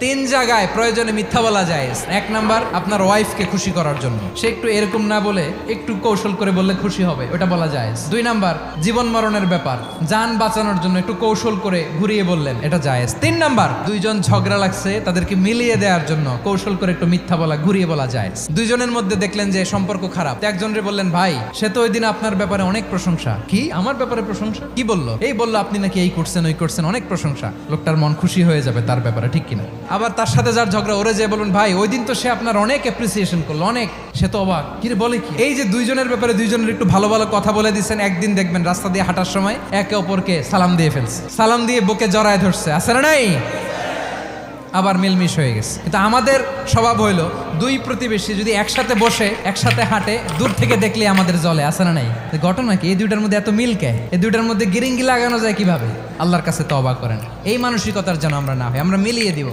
তিন জায়গায় প্রয়োজনে মিথ্যা বলা যায়। এক নাম্বার, আপনার ওয়াইফকে খুশি করার জন্য, সে একটু এরকম না বলে একটু কৌশল করে বললে খুশি হবে, ওটা বলা যায়। দুই নাম্বার, জীবন মরণের ব্যাপার, জান বাঁচানোর জন্য একটু কৌশল করে ঘুরিয়ে বললেন, এটা জায়েজ। তিন নাম্বার, দুইজন ঝগড়া লাগছে তাদেরকে মিলিয়ে দেওয়ার জন্য কৌশল করে একটু মিথ্যা বলা, ঘুরিয়ে বলা যায়। দুইজনের মধ্যে দেখলেন যে সম্পর্ক খারাপ, একজনরে বললেন, ভাই সে তো ওই দিন আপনার ব্যাপারে অনেক প্রশংসা। কি আমার ব্যাপারে প্রশংসা? কি বললো? এই বললো আপনি নাকি এই করছেন ওই করছেন, অনেক প্রশংসা। লোকটার মন খুশি হয়ে যাবে তার ব্যাপারে, ঠিক কিনা? আবার তার সাথে যার ঝগড়া, ওরে যে বলুন, ভাই ওই দিন তো সে আপনার অনেক অ্যাপ্রিসিয়েশন করলো, অনেক, সে তো অবাক, কি রে বলে কি? এই যে দুইজনের ব্যাপারে দুইজনের একটু ভালো ভালো কথা বলে দিচ্ছেন, একদিন দেখবেন রাস্তা দিয়ে হাঁটার সময় একে অপরকে সালাম দিয়ে ফেলছে, সালাম দিয়ে বুকে জড়ায় ধরছে, আছে না নাই? আবার মিলমিশ হয়ে গেছে। কিন্তু আমাদের স্বভাব হইলো, দুই প্রতিবেশী যদি একসাথে বসে একসাথে হাঁটে, দূর থেকে দেখলে আমাদের জলে, আছে না নাই? ঘটনা কি? এই দুইটার মধ্যে এত মিল কে? এই দুইটার মধ্যে গিরিঙ্গি লাগানো যায় কিভাবে? আল্লাহর কাছে তওবা করেন, এই মানসিকতার যেন আমরা না হয়, আমরা মিলিয়ে দিব।